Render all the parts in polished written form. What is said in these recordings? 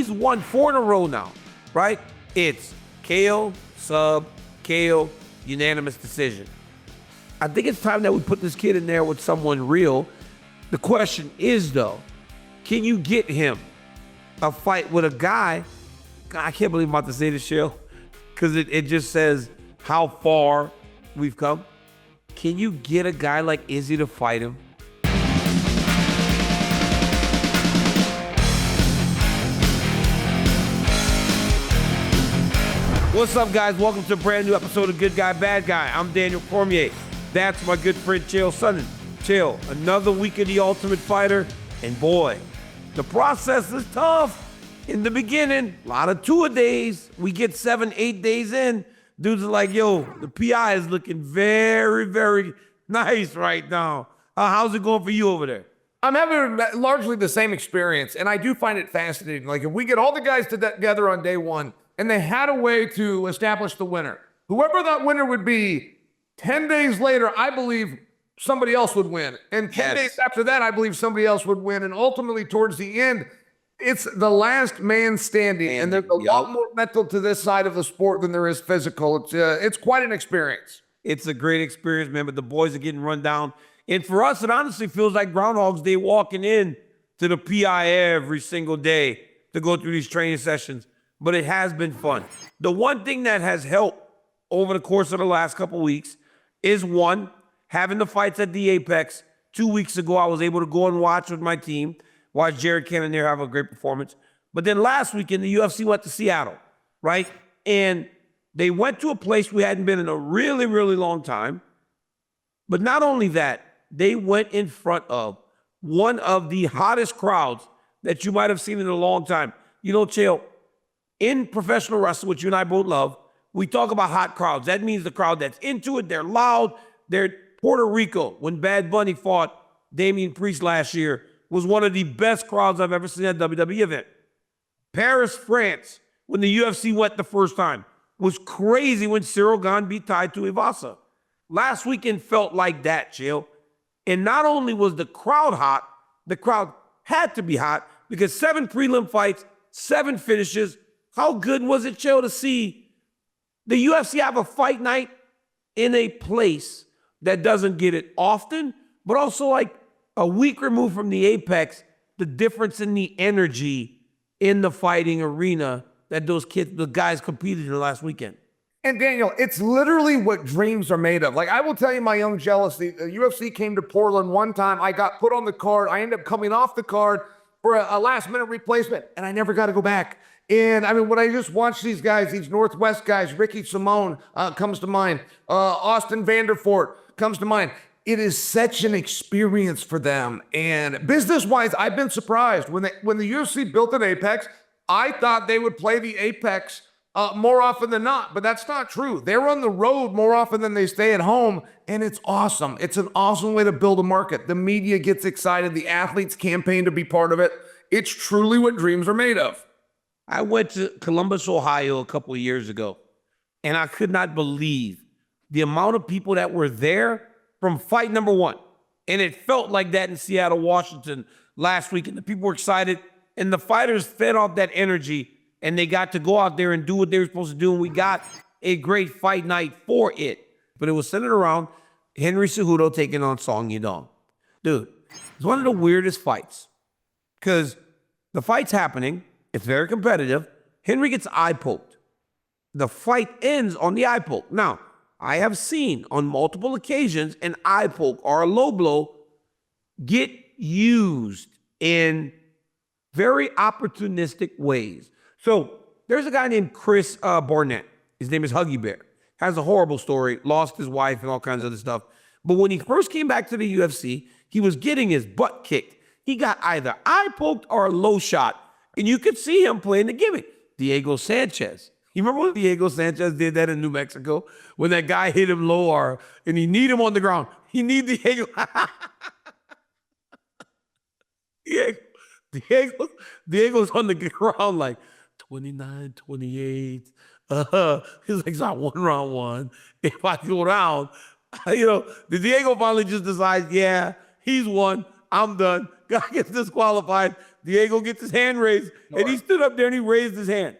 he's won 4 in a row now, right? It's KO, sub, KO, unanimous decision. I think it's time that we put this kid in there with someone real. The question is, though, can you get him a fight with a guy? God, I can't believe I'm about to say this, Chael, because it just says how far we've come. Can you get a guy like Izzy to fight him? What's up, guys? Welcome to a brand new episode of Good Guy, Bad Guy. I'm Daniel Cormier. That's my good friend Chael Sonnen. Chael, another week of The Ultimate Fighter, and boy, the process is tough. In the beginning, a lot of two-a-days. We get 7-8 days in. Dudes are like, yo, the PI is looking very, very nice right now. How's it going for you over there? I'm having largely the same experience, and I do find it fascinating. Like, if we get all the guys together on day one, and they had a way to establish the winner, whoever that winner would be, 10 days later, I believe somebody else would win. And 10 days after that, I believe somebody else would win. And ultimately, towards the end, it's the last man standing. And there's a lot more mental to this side of the sport than there is physical. It's quite an experience. It's a great experience, man, but the boys are getting run down. And for us, it honestly feels like Groundhog's Day walking in to the PI every single day to go through these training sessions. But it has been fun. The one thing that has helped over the course of the last couple weeks is, one, having the fights at the Apex. 2 weeks ago, I was able to go and watch with my team, watch Jared Cannonier have a great performance. But then last weekend, the UFC went to Seattle, right? And they went to a place we hadn't been in a really, really long time. But not only that, they went in front of one of the hottest crowds that you might have seen in a long time. You know, Chael, in professional wrestling, which you and I both love, we talk about hot crowds. That means the crowd that's into it, they're loud. They're Puerto Rico, when Bad Bunny fought Damian Priest last year, was one of the best crowds I've ever seen at a WWE event. Paris, France, when the UFC went the first time, was crazy when Cyril Gane beat Tai Tuivasa. Last weekend felt like that, Chael. And not only was the crowd hot, the crowd had to be hot because 7 prelim fights, 7 finishes. How good was it, Chael, to see the UFC have a fight night in a place that doesn't get it often, but also like a week removed from the Apex, the difference in the energy in the fighting arena that those kids, the guys competed in the last weekend. And Daniel, it's literally what dreams are made of. Like, I will tell you my young jealousy. The UFC came to Portland one time. I got put on the card. I ended up coming off the card for a last-minute replacement, and I never got to go back. And I mean, when I just watch these guys, these Northwest guys, Ricky Simone comes to mind, Austin Vanderford comes to mind. It is such an experience for them. And business-wise, I've been surprised. When the UFC built an Apex, I thought they would play the Apex more often than not, but that's not true. They're on the road more often than they stay at home, and it's awesome. It's an awesome way to build a market. The media gets excited. The athletes campaign to be part of it. It's truly what dreams are made of. I went to Columbus, Ohio a couple of years ago, and I could not believe the amount of people that were there from fight number 1. And it felt like that in Seattle, Washington last week, and the people were excited, and the fighters fed off that energy, and they got to go out there and do what they were supposed to do, and we got a great fight night for it. But it was centered around Henry Cejudo taking on Song Yadong. Dude, it's one of the weirdest fights, because the fight's happening. It's very competitive. Henry gets eye poked. The fight ends on the eye poke. Now, I have seen on multiple occasions an eye poke or a low blow get used in very opportunistic ways. So there's a guy named Chris Barnett. His name is Huggy Bear. Has a horrible story, lost his wife and all kinds of other stuff. But when he first came back to the UFC, he was getting his butt kicked. He got either eye poked or a low shot. And you could see him playing the gimmick. Diego Sanchez. You remember when Diego Sanchez did that in New Mexico? When that guy hit him low and he kneed him on the ground. He kneed Diego. Diego's on the ground like 29, 28. He's like, it's not 1 round 1. If I go down, the Diego finally just decides, yeah, he's won. I'm done. Guy gets disqualified. Diego gets his hand raised, and he stood up there and he raised his hand.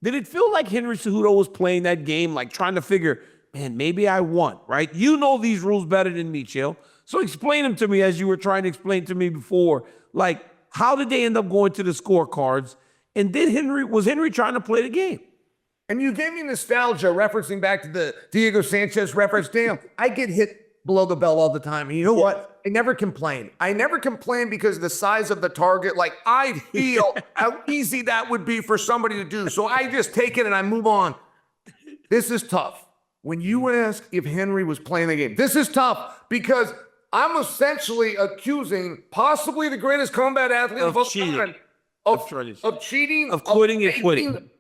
Did it feel like Henry Cejudo was playing that game, like trying to figure, man, maybe I won, right? You know these rules better than me, Chael. So explain them to me as you were trying to explain to me before. Like, how did they end up going to the scorecards? And was Henry trying to play the game? And you gave me nostalgia referencing back to the Diego Sanchez reference. Damn, I get hit below the belt all the time. And you know what? I never complain. I never complain because the size of the target, like I feel how easy that would be for somebody to do. So I just take it and I move on. This is tough. When you ask if Henry was playing the game, this is tough because I'm essentially accusing possibly the greatest combat athlete of all time of cheating, of quitting and quitting.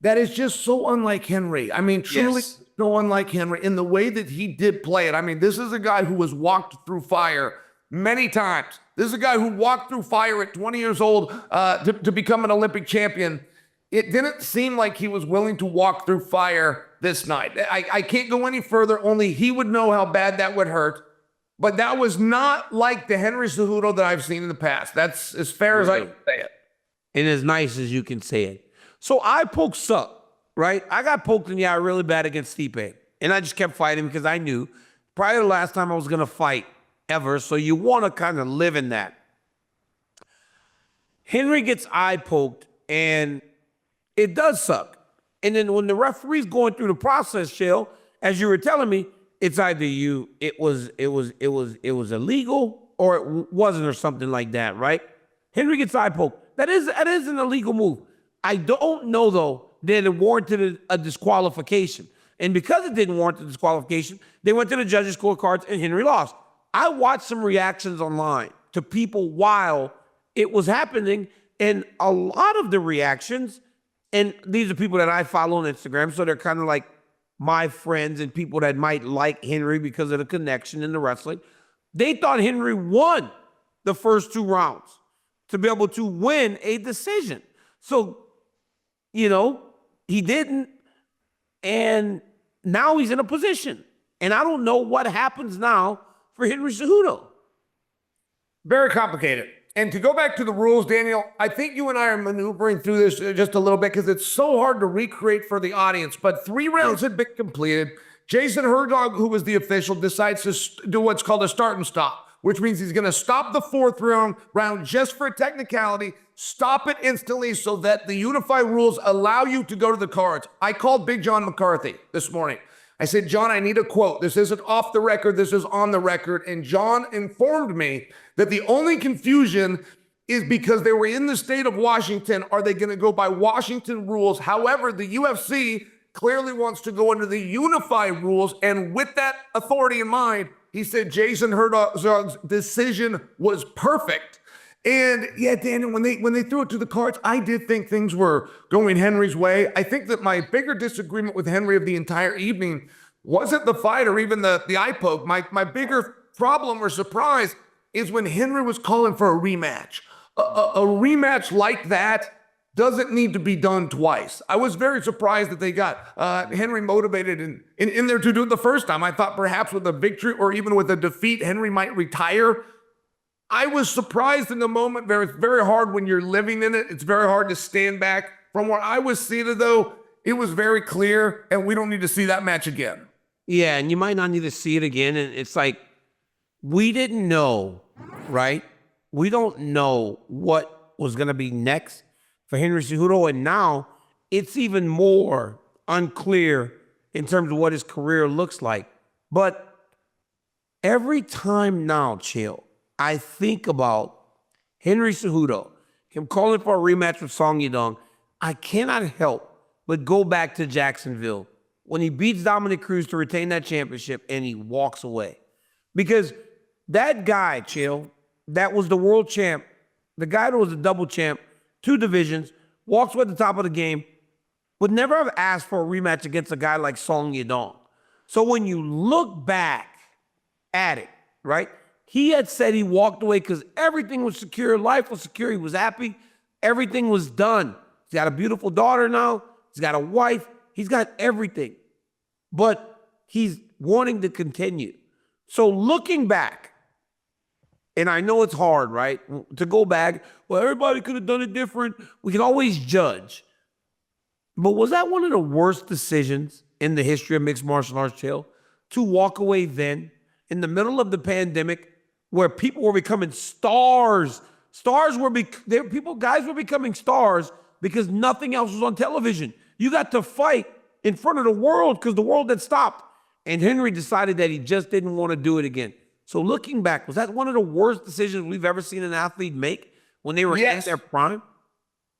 That is just so unlike Henry. I mean, truly so unlike Henry in the way that he did play it. I mean, this is a guy who has walked through fire many times. This is a guy who walked through fire at 20 years old to become an Olympic champion. It didn't seem like he was willing to walk through fire this night. I can't go any further. Only he would know how bad that would hurt. But that was not like the Henry Cejudo that I've seen in the past. That's as fair as I can say it. And as nice as you can say it. So I poked suck, right? I got poked in the eye really bad against Stipe. And I just kept fighting because I knew probably the last time I was going to fight ever. So you want to kind of live in that. Henry gets eye poked and it does suck. And then when the referee's going through the process, Chael, as you were telling me, it's either it was illegal or it wasn't or something like that, right? Henry gets eye poked. That is an illegal move. I don't know, though, that it warranted a disqualification. And because it didn't warrant the disqualification, they went to the judges' scorecards and Henry lost. I watched some reactions online to people while it was happening, and a lot of the reactions, and these are people that I follow on Instagram, so they're kind of like my friends and people that might like Henry because of the connection in the wrestling, they thought Henry won the first 2 rounds to be able to win a decision. So, you know, he didn't, and now he's in a position. And I don't know what happens now for Henry Cejudo. Very complicated. And to go back to the rules, Daniel, I think you and I are maneuvering through this just a little bit because it's so hard to recreate for the audience. But 3 rounds had been completed. Jason Herdog, who was the official, decides to do what's called a start and stop, which means he's going to stop the 4th round just for a technicality, stop it instantly so that the unified rules allow you to go to the cards. I called Big John McCarthy this morning. I said, John, I need a quote. This isn't off the record. This is on the record. And John informed me that the only confusion is because they were in the state of Washington. Are they going to go by Washington rules? However, the UFC clearly wants to go under the unified rules. And with that authority in mind, he said Jason Herdog's decision was perfect. And yeah, Daniel, when they threw it to the cards, I did think things were going Henry's way. I think that my bigger disagreement with Henry of the entire evening wasn't the fight or even the eye poke. My bigger problem or surprise is when Henry was calling for a rematch. A rematch like that doesn't need to be done twice. I was very surprised that they got Henry motivated in there to do it the first time. I thought perhaps with a victory or even with a defeat, Henry might retire. I was surprised in the moment. It's very hard when you're living in it. It's very hard to stand back. From where I was seated, though, it was very clear, and we don't need to see that match again. Yeah, and you might not need to see it again. And it's like, we didn't know, right? We don't know what was going to be next for Henry Cejudo, and now it's even more unclear in terms of what his career looks like. But every time now, Chael, I think about Henry Cejudo, him calling for a rematch with Song Yadong, I cannot help but go back to Jacksonville when he beats Dominic Cruz to retain that championship and he walks away. Because that guy, Chael, that was the world champ, the guy that was a double champ, 2 divisions, walks away at the top of the game, would never have asked for a rematch against a guy like Song Yadong. So when you look back at it, right? He had said he walked away because everything was secure. Life was secure. He was happy. Everything was done. He's got a beautiful daughter now. He's got a wife. He's got everything. But he's wanting to continue. So looking back, And I know it's hard, right? To go back, well, everybody could have done it different. We can always judge. But was that one of the worst decisions in the history of mixed martial arts, Chael? To walk away then, in the middle of the pandemic, where people were becoming stars. Guys were becoming stars because nothing else was on television. You got to fight in front of the world because the world had stopped. And Henry decided that he just didn't want to do it again. So looking back, was that one of the worst decisions we've ever seen an athlete make when they were in their prime?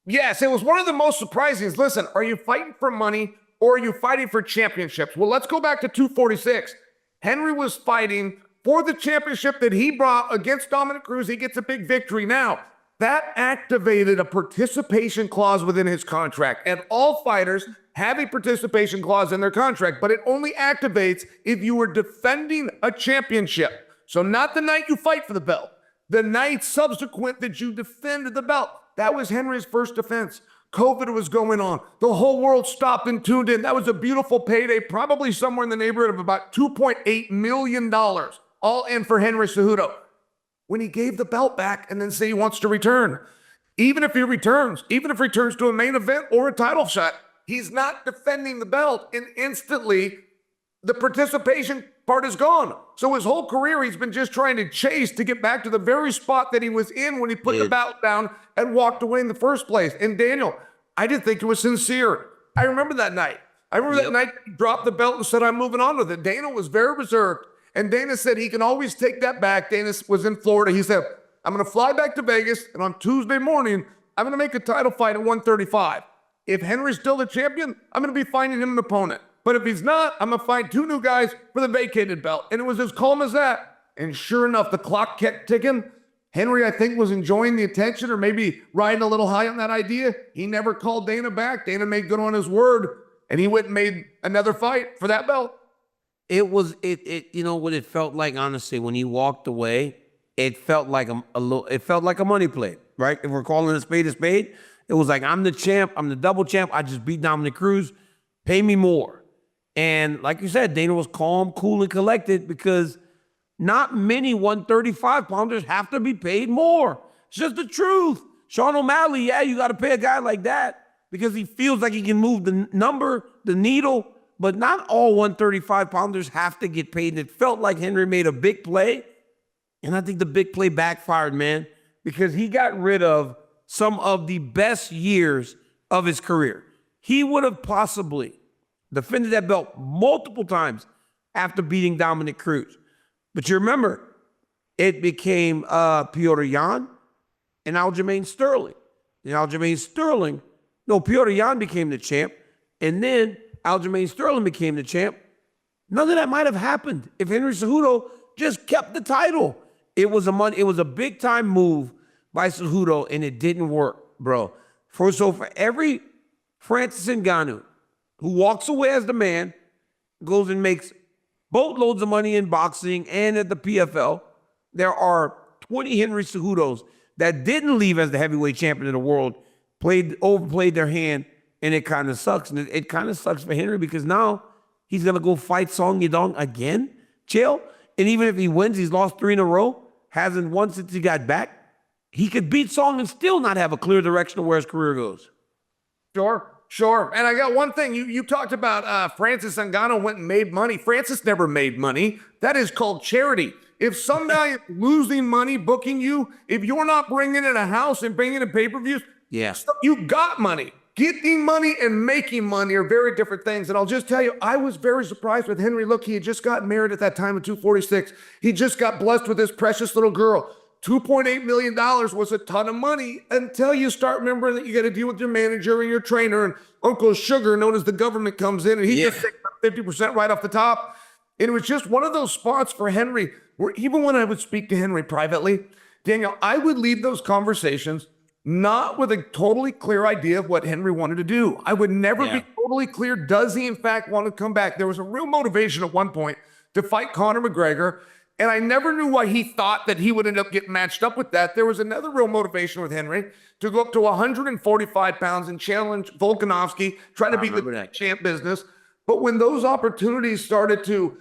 Yes, it was one of the most surprising. Listen, are you fighting for money or are you fighting for championships? Well, let's go back to 246. Henry was fighting for the championship that he brought against Dominic Cruz. He gets a big victory now. That activated a participation clause within his contract. And all fighters have a participation clause in their contract, but it only activates if you were defending a championship. So not the night you fight for the belt, the night subsequent that you defended the belt. That was Henry's first defense. COVID was going on. The whole world stopped and tuned in. That was a beautiful payday, probably somewhere in the neighborhood of about $2.8 million, all in for Henry Cejudo. When he gave the belt back and then say he wants to return, even if he returns to a main event or a title shot, he's not defending the belt, and instantly the participation part is gone. So his whole career, he's been just trying to chase to get back to the very spot that he was in when he put the belt down and walked away in the first place. And Daniel, I didn't think it was sincere. I remember that night. That night he dropped the belt and said, I'm moving on with it. Dana was very reserved. And Dana said he can always take that back. Dana was in Florida. He said, I'm going to fly back to Vegas, and on Tuesday morning, I'm going to make a title fight at 135. If Henry's still the champion, I'm going to be finding him an opponent. But if he's not, I'm going to find two new guys for the vacated belt. And it was as calm as that. And sure enough, the clock kept ticking. Henry, I think, was enjoying the attention or maybe riding a little high on that idea. He never called Dana back. Dana made good on his word, and he went and made another fight for that belt. It was, you know what it felt like, honestly, when he walked away, it felt like it felt like a money play, right? If we're calling a spade, it was like, I'm the champ, I'm the double champ, I just beat Dominic Cruz, pay me more. And like you said, Dana was calm, cool, and collected because not many 135-pounders have to be paid more. It's just the truth. Sean O'Malley, yeah, you got to pay a guy like that because he feels like he can move the needle, but not all 135-pounders have to get paid. And it felt like Henry made a big play, and I think the big play backfired, man, because he got rid of some of the best years of his career. He would have possibly defended that belt multiple times after beating Dominic Cruz. But you remember, it became Petr Yan and Aljamain Sterling. And Petr Yan became the champ, and then Aljamain Sterling became the champ. None of that might have happened if Henry Cejudo just kept the title. It was a big time move by Cejudo, and it didn't work, bro. For every Francis Ngannou who walks away as the man, goes and makes boatloads of money in boxing and at the PFL, there are 20 Henry Cejudos that didn't leave as the heavyweight champion of the world, overplayed their hand, and it kind of sucks. And it kind of sucks for Henry because now he's going to go fight Song Yadong again, Chael. And even if he wins, he's lost 3 in a row, hasn't won since he got back. He could beat Song and still not have a clear direction of where his career goes. Sure. And I got one thing. You talked about Francis Ngannou went and made money. Francis never made money. That is called charity. If some guy is losing money booking you, if you're not bringing in a house and bringing in pay-per-views, you got money. Getting money and making money are very different things. And I'll just tell you, I was very surprised with Henry. Look, he had just gotten married at that time in 246. He just got blessed with this precious little girl. $2.8 million was a ton of money until you start remembering that you got to deal with your manager and your trainer, and Uncle Sugar, known as the government, comes in and he just takes 50% right off the top. And it was just one of those spots for Henry where even when I would speak to Henry privately, Daniel, I would leave those conversations not with a totally clear idea of what Henry wanted to do. I would never be totally clear. Does he in fact want to come back? There was a real motivation at one point to fight Conor McGregor. And I never knew why he thought that he would end up getting matched up with that. There was another real motivation with Henry to go up to 145 pounds and challenge Volkanovski, trying to beat the champ business. But when those opportunities started to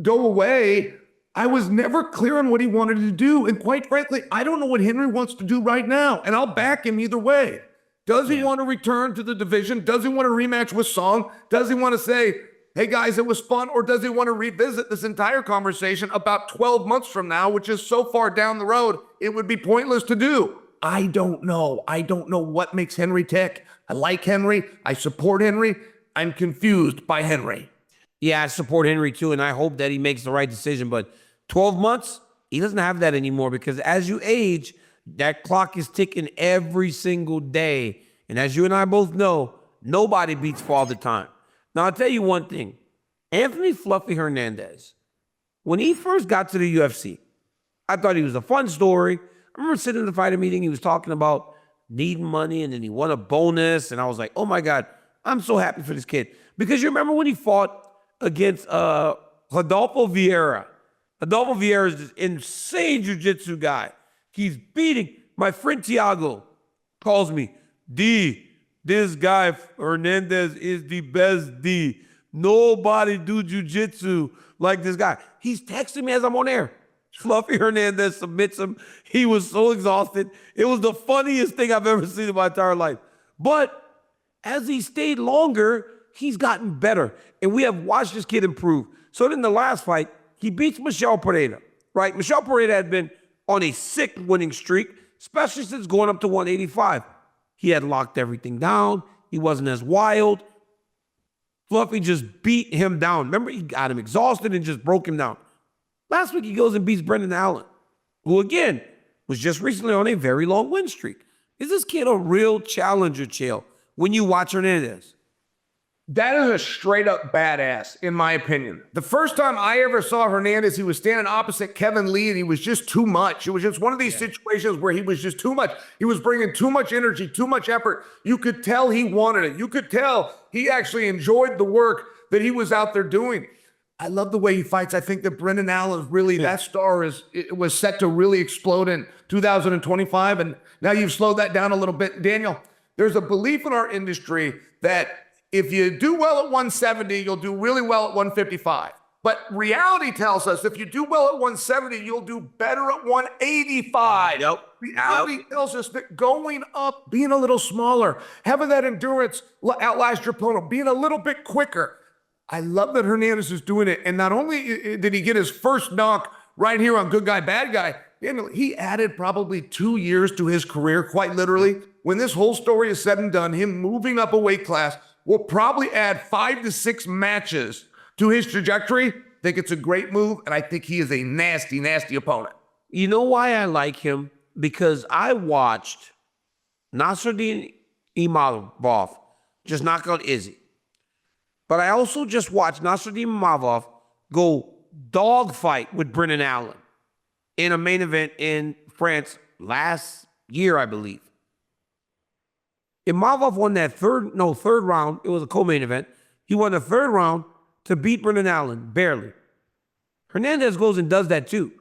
go away, I was never clear on what he wanted to do. And quite frankly, I don't know what Henry wants to do right now. And I'll back him either way. Does he want to return to the division? Does he want to rematch with Song? Does he want to say, hey guys, it was fun? Or does he want to revisit this entire conversation about 12 months from now, which is so far down the road, it would be pointless to do? I don't know. I don't know what makes Henry tick. I like Henry. I support Henry. I'm confused by Henry. Yeah, I support Henry too, and I hope that he makes the right decision. But 12 months, he doesn't have that anymore because as you age, that clock is ticking every single day. And as you and I both know, nobody beats Father Time. Now, I'll tell you one thing. Anthony Fluffy Hernandez, when he first got to the UFC, I thought he was a fun story. I remember sitting in the fighter meeting, he was talking about needing money, and then he won a bonus. And I was like, oh my God, I'm so happy for this kid. Because you remember when he fought against Rodolfo Vieira. Rodolfo Vieira is this insane jiu-jitsu guy. He's beating. My friend Tiago calls me, D, this guy, Hernandez, is the best D. Nobody do jiu-jitsu like this guy. He's texting me as I'm on air. Fluffy Hernandez submits him. He was so exhausted. It was the funniest thing I've ever seen in my entire life. But as he stayed longer, he's gotten better. And we have watched this kid improve. So in the last fight, he beats Michel Pereira, right? Michel Pereira had been on a sick winning streak, especially since going up to 185. He had locked everything down. He wasn't as wild. Fluffy just beat him down. Remember, he got him exhausted and just broke him down. Last week, he goes and beats Brendan Allen, who, again, was just recently on a very long win streak. Is this kid a real challenger, Chael, when you watch Hernandez? That is a straight up badass, in my opinion. The first time I ever saw Hernandez, he was standing opposite Kevin Lee, and he was just too much. It was just one of these situations where he was just too much. He was bringing too much energy, too much effort. You could tell he wanted it. You could tell he actually enjoyed the work that he was out there doing. I love the way he fights. I think that Brendan Allen is really, that star was set to really explode in 2025, and now you've slowed that down a little bit. Daniel, there's a belief in our industry that if you do well at 170, you'll do really well at 155. But reality tells us if you do well at 170, you'll do better at 185. Reality tells us that going up, being a little smaller, having that endurance outlast your opponent, being a little bit quicker. I love that Hernandez is doing it. And not only did he get his first knock right here on Good Guy, Bad Guy, he added probably 2 years to his career, quite literally. When this whole story is said and done, him moving up a weight class will probably add 5 to 6 matches to his trajectory. I think it's a great move, and I think he is a nasty, nasty opponent. You know why I like him? Because I watched Nasruddin Imavov just knock out Izzy. But I also just watched Nasruddin Imavov go dogfight with Brendan Allen in a main event in France last year, I believe. Imavov won that third round. It was a co-main event. He won the third round to beat Brendan Allen, barely. Hernandez goes and does that too.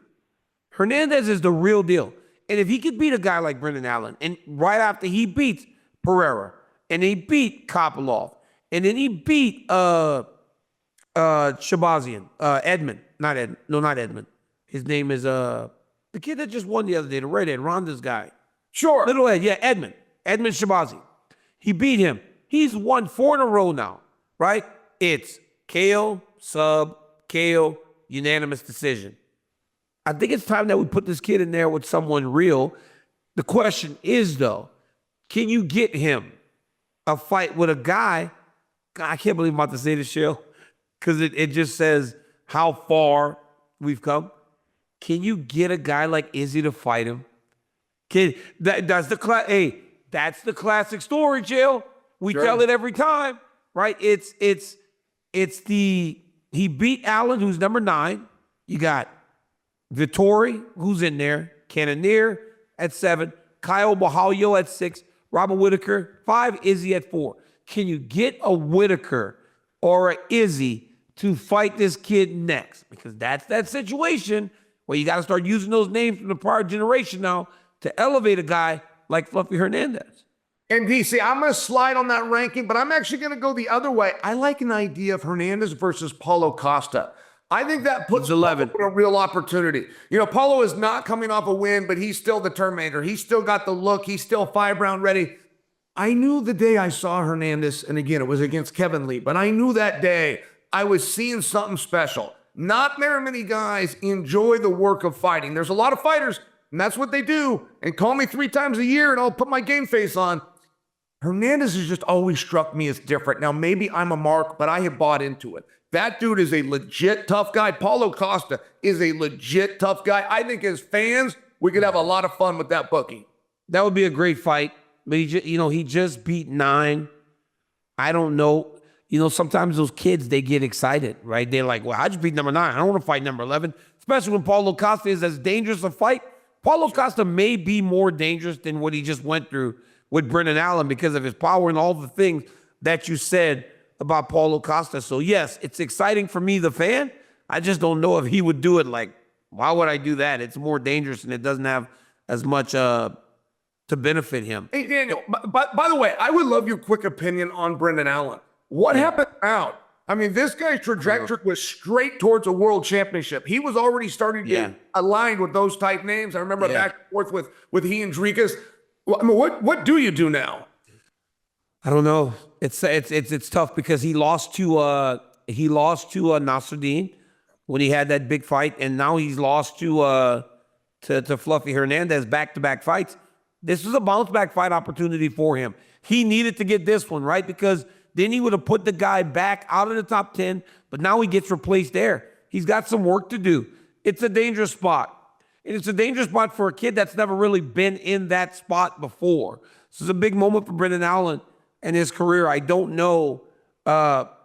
Hernandez is the real deal. And if he could beat a guy like Brendan Allen, and right after he beats Pereira, and he beat Kopylov, and then he beat Shabazian, Edmund. Not Edmund. His name is the kid that just won the other day, the redhead, Ronda's guy. Sure. Little Ed, yeah, Edmund Shabazian. He beat him. He's won 4 in a row now, right? It's KO, sub, KO, unanimous decision. I think it's time that we put this kid in there with someone real. The question is, though, can you get him a fight with a guy? God, I can't believe I'm about to say this, Chael, because it just says how far we've come. Can you get a guy like Izzy to fight him? That's the classic story, Chael. We tell it every time, right? He beat Allen, who's number 9. You got Vittori, who's in there, Cannonier at 7, Kyle Bahalio at 6, Robert Whitaker 5, Izzy at 4. Can you get a Whitaker or a Izzy to fight this kid next? Because that's that situation where you got to start using those names from the prior generation now to elevate a guy like Fluffy Hernandez. And DC, I'm going to slide on that ranking, but I'm actually going to go the other way. I like an idea of Hernandez versus Paulo Costa. I think that puts He's 11. Paulo in a real opportunity. You know, Paulo is not coming off a win, but he's still the Terminator. He's still got the look. He's still 5-round ready. I knew the day I saw Hernandez, and again, it was against Kevin Lee, but I knew that day I was seeing something special. Not very many guys enjoy the work of fighting. There's a lot of fighters, and that's what they do. And call me 3 times a year, and I'll put my game face on. Hernandez has just always struck me as different. Now, maybe I'm a mark, but I have bought into it. That dude is a legit tough guy. Paulo Costa is a legit tough guy. I think as fans, we could have a lot of fun with that bookie. That would be a great fight. But he just beat 9. I don't know. Sometimes those kids, they get excited, right? They're like, well, I just beat number 9. I don't want to fight number 11. Especially when Paulo Costa is as dangerous a fight. Paulo Costa may be more dangerous than what he just went through with Brendan Allen because of his power and all the things that you said about Paulo Costa. So yes, it's exciting for me, the fan. I just don't know if he would do it. Like, why would I do that? It's more dangerous and it doesn't have as much to benefit him. Hey, Daniel, by the way, I would love your quick opinion on Brendan Allen. What happened out? I mean, this guy's trajectory was straight towards a world championship. He was already starting to get aligned with those type names. I remember back and forth with he and Dricus. I mean, what do you do now? I don't know. It's tough because he lost to Nasruddin when he had that big fight, and now he's lost to Fluffy Hernandez back-to-back fights. This was a bounce-back fight opportunity for him. He needed to get this one, right? Because then he would have put the guy back out of the top 10, but now he gets replaced there. He's got some work to do. It's a dangerous spot. And it's a dangerous spot for a kid that's never really been in that spot before. This is a big moment for Brendan Allen and his career. I don't know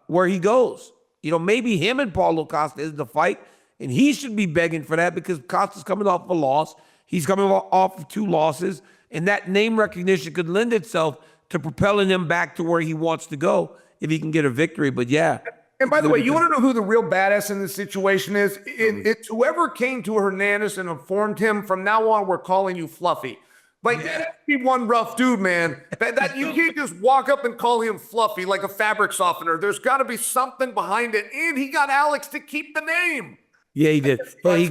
where he goes. Maybe him and Paulo Costa is the fight, and he should be begging for that because Costa's coming off a loss. He's coming off of 2 losses, and that name recognition could lend itself to propelling him back to where he wants to go if he can get a victory. But yeah. And by the way, you want to know who the real badass in this situation is? It's whoever came to Hernandez and informed him, from now on, we're calling you Fluffy. Like, that'd be one rough dude, man. That you can't just walk up and call him Fluffy like a fabric softener. There's got to be something behind it. And he got Alex to keep the name. Yeah, he did. Hey,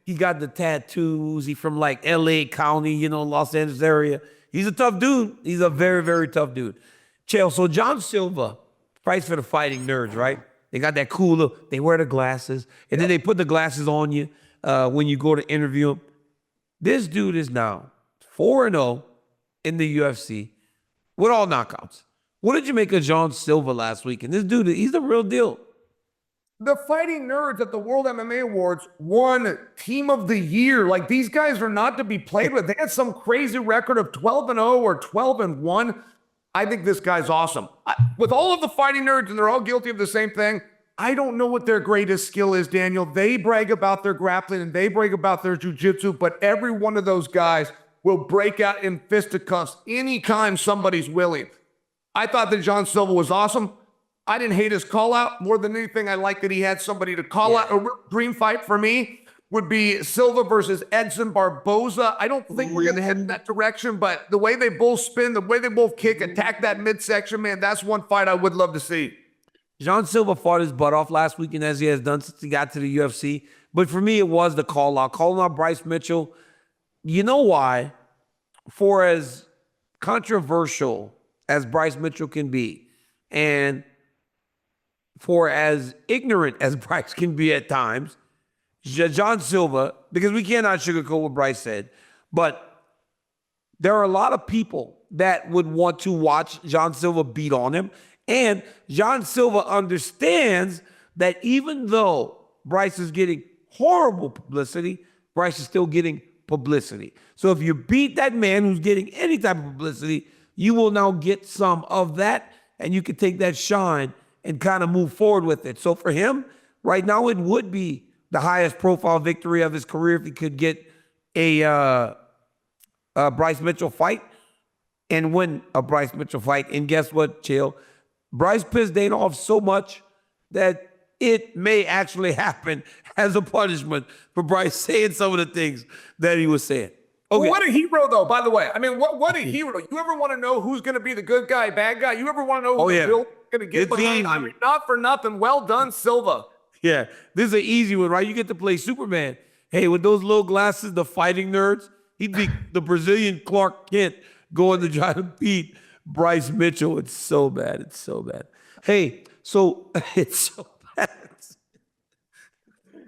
he got the tattoos. He from like L.A. County, Los Angeles area. He's a tough dude. He's a very, very tough dude. Chael, so Jean Silva fights for the fighting nerds, right? They got that cool look. They wear the glasses, and then they put the glasses on you when you go to interview him. This dude is now 4-0 in the UFC with all knockouts. What did you make of Jean Silva last week? And this dude, he's the real deal. The fighting nerds at the World MMA Awards won Team of the Year. Like, these guys are not to be played with. They had some crazy record of 12-0 or 12-1. I think this guy's awesome. With all of the fighting nerds, and they're all guilty of the same thing, I don't know what their greatest skill is, Daniel. They brag about their grappling and they brag about their jiu-jitsu, but every one of those guys will break out in fisticuffs anytime somebody's willing. I thought that Jean Silva was awesome. I didn't hate his call out. More than anything, I like that he had somebody to call out. A dream fight for me would be Silva versus Edson Barboza. I don't think we're going to head in that direction, but the way they both spin, the way they both kick, attack that midsection, man, that's one fight I would love to see. Jean Silva fought his butt off last weekend, as he has done since he got to the UFC. But for me, it was the call out. Calling out Bryce Mitchell. You know why? For as controversial as Bryce Mitchell can be, and for as ignorant as Bryce can be at times, Jean Silva, because we cannot sugarcoat what Bryce said, but there are a lot of people that would want to watch Jean Silva beat on him. And Jean Silva understands that even though Bryce is getting horrible publicity, Bryce is still getting publicity. So if you beat that man who's getting any type of publicity, you will now get some of that, and you can take that shine and kind of move forward with it. So for him, right now, it would be the highest profile victory of his career if he could get a Bryce Mitchell fight and win a Bryce Mitchell fight. And guess what, Chael? Bryce pissed Dana off so much that it may actually happen as a punishment for Bryce saying some of the things that he was saying. Okay. What a hero, though, by the way. I mean, what a hero. You ever want to know who's going to be the good guy, bad guy? You ever want to know who's going to get behind? I mean, not for nothing. Well done, Silva. Yeah, this is an easy one, right? You get to play Superman. Hey, with those little glasses, the fighting nerds, he'd be the Brazilian Clark Kent going to try to beat Bryce Mitchell. It's so bad. It's so bad. Hey, so it's so bad.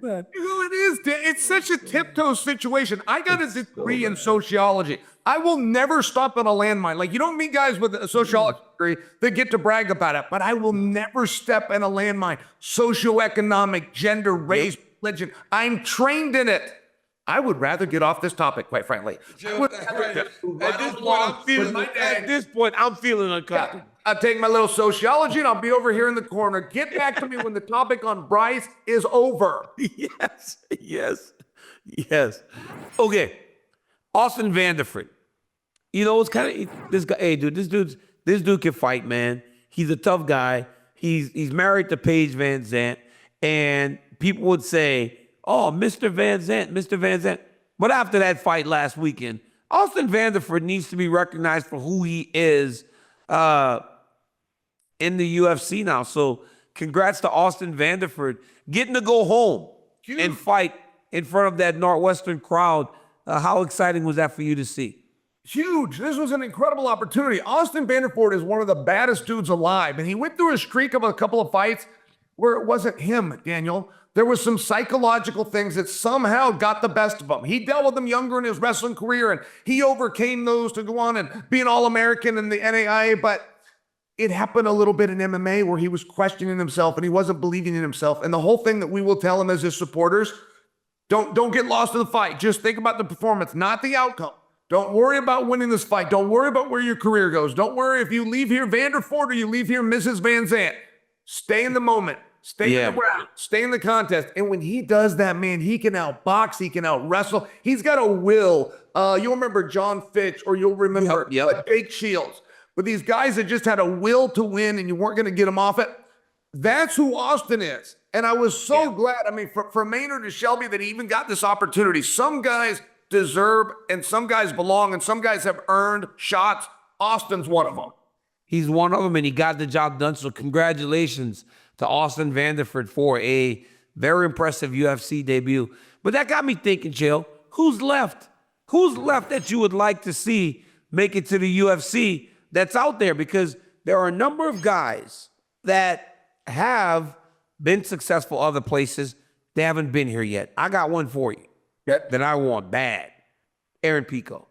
Bad. You know, it is. It's such a tiptoe situation. I got a degree in sociology. I will never stop at a landmine. Like, you don't meet guys with a sociology degree that get to brag about it, but I will never step in a landmine. Socioeconomic, gender, race, religion. I'm trained in it. I would rather get off this topic, quite frankly. At this point, I'm feeling uncomfortable. I'll take my little sociology and I'll be over here in the corner. Get back to me when the topic on Bryce is over. Yes. Okay. Austin Vanderford. You know, it's kind of this guy. Hey, dude, this dude can fight, man. He's a tough guy. He's married to Paige Van Zant, and people would say, "Oh, Mr. Van Zant." But after that fight last weekend, Austin Vanderford needs to be recognized for who he is in the UFC now. So congrats to Austin Vanderford getting to go home and fight in front of that Northwestern crowd. How exciting was that for you to see? Huge. This was an incredible opportunity. Austin Vanderford is one of the baddest dudes alive, and he went through a streak of a couple of fights where it wasn't him, Daniel. There was some psychological things that somehow got the best of him. He dealt with them younger in his wrestling career, and he overcame those to go on and be an All-American in the NAIA, but it happened a little bit in MMA where he was questioning himself and he wasn't believing in himself. And the whole thing that we will tell him as his supporters, don't get lost in the fight. Just think about the performance, not the outcome. Don't worry about winning this fight. Don't worry about where your career goes. Don't worry if you leave here Vanderford or you leave here Mrs. Van Zant. Stay in the moment. Stay in the round. Stay in the contest. And when he does that, man, he can outbox. He can out-wrestle. He's got a will. You'll remember John Fitch, or you'll remember Jake Shields. But these guys that just had a will to win and you weren't going to get them off it, that's who Austin is. And I was so glad, I mean, for Maynard and Shelby that he even got this opportunity. Some guys deserve and some guys belong and some guys have earned shots. Austin's one of them. He's one of them, and he got the job done. So congratulations to Austin Vanderford for a very impressive UFC debut. But that got me thinking, Chael, who's left? Who's left that you would like to see make it to the UFC that's out there? Because there are a number of guys that have been successful other places. They haven't been here yet. I got one for you that I want bad. Aaron Pico.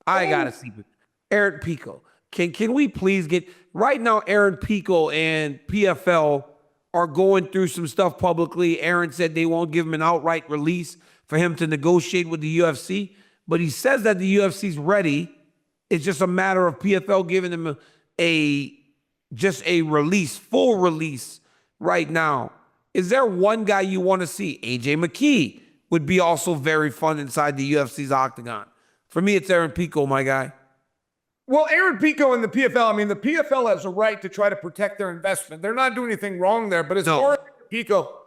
I got to see it. Aaron Pico. Can we please get, right now, Aaron Pico and PFL are going through some stuff publicly. Aaron said they won't give him an outright release for him to negotiate with the UFC, but he says that the UFC's ready. It's just a matter of PFL giving him just a release, full release right now. Is there one guy you want to see? AJ McKee would be also very fun inside the UFC's octagon. For me, it's Aaron Pico, my guy. Well, Aaron Pico and the PFL, I mean, the PFL has a right to try to protect their investment. They're not doing anything wrong there. But as far as Pico,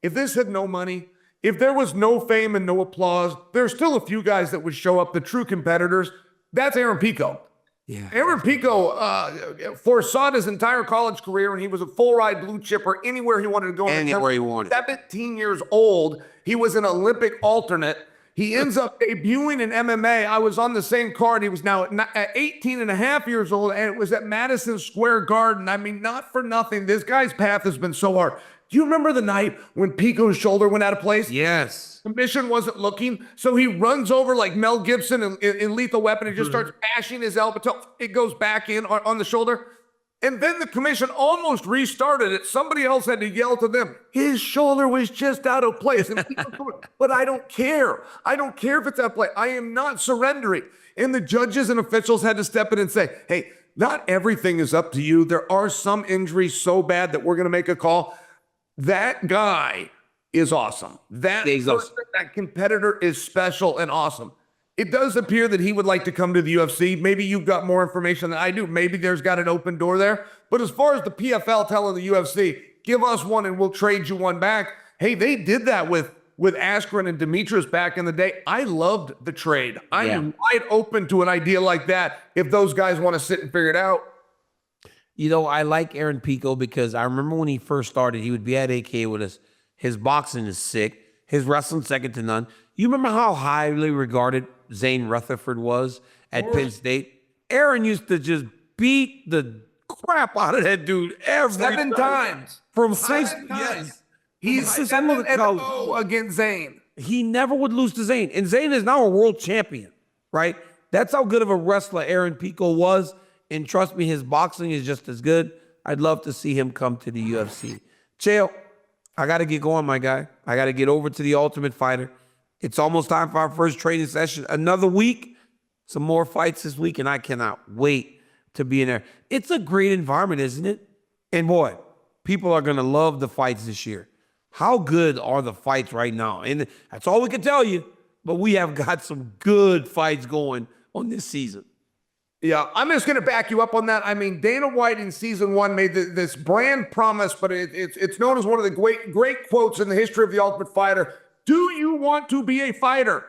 if this had no money, if there was no fame and no applause, there's still a few guys that would show up, the true competitors. That's Aaron Pico. Yeah. Aaron Pico foresaw his entire college career, and he was a full-ride blue chipper anywhere he wanted to go. Anywhere he wanted. 17 years old. He was an Olympic alternate. He ends up debuting in MMA. I was on the same card. He was now at 18 and a half years old, and it was at Madison Square Garden. I mean, not for nothing. This guy's path has been so hard. Do you remember the night when Pico's shoulder went out of place? Yes. The mission wasn't looking, so he runs over like Mel Gibson in Lethal Weapon and just starts bashing his elbow till it goes back in on the shoulder. And then the commission almost restarted it. Somebody else had to yell to them. His shoulder was just out of place. And but I don't care. I don't care if it's out of place. I am not surrendering. And the judges and officials had to step in and say, hey, not everything is up to you. There are some injuries so bad that we're going to make a call. That guy is awesome. That competitor is special and awesome. It does appear that he would like to come to the UFC. Maybe you've got more information than I do. Maybe there's got an open door there. But as far as the PFL telling the UFC, give us one and we'll trade you one back. Hey, they did that with Askren and Demetrius back in the day. I loved the trade. I am wide open to an idea like that if those guys want to sit and figure it out. You know, I like Aaron Pico because I remember when he first started, he would be at AK with us. His boxing is sick. His wrestling second to none. You remember how highly regarded Zane Rutherford was at Penn State? Aaron used to just beat the crap out of that dude every 7 times. From 7 times. Yes. He's 7-0 against Zane. He never would lose to Zane. And Zane is now a world champion, right? That's how good of a wrestler Aaron Pico was. And trust me, his boxing is just as good. I'd love to see him come to the UFC. Chael, I got to get going, my guy. I got to get over to the Ultimate Fighter. It's almost time for our first training session. Another week, some more fights this week, and I cannot wait to be in there. It's a great environment, isn't it? And boy, people are going to love the fights this year. How good are the fights right now? And that's all we can tell you, but we have got some good fights going on this season. Yeah, I'm just going to back you up on that. I mean, Dana White in season 1 made this brand promise, but it's known as one of the great quotes in the history of the Ultimate Fighter. Do you want to be a fighter?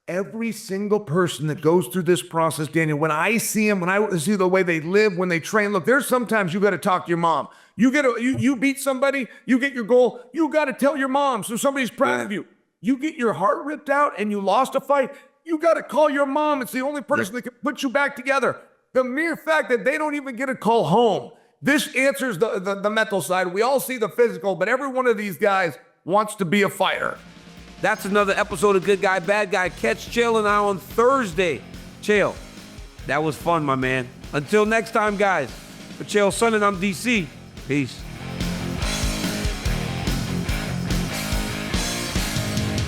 Every single person that goes through this process, Daniel, when I see them, when I see the way they live, when they train, look, there's sometimes you got to talk to your mom. You beat somebody, you get your goal, you got to tell your mom so somebody's proud of you. You get your heart ripped out and you lost a fight, you got to call your mom. It's the only person that can put you back together. The mere fact that they don't even get a call home, this answers the mental side. We all see the physical, but every one of these guys wants to be a fighter. That's another episode of Good Guy, Bad Guy. Catch Chael and I on Thursday. Chael, that was fun, my man. Until next time, guys. For Chael Sonnen, I'm DC. Peace.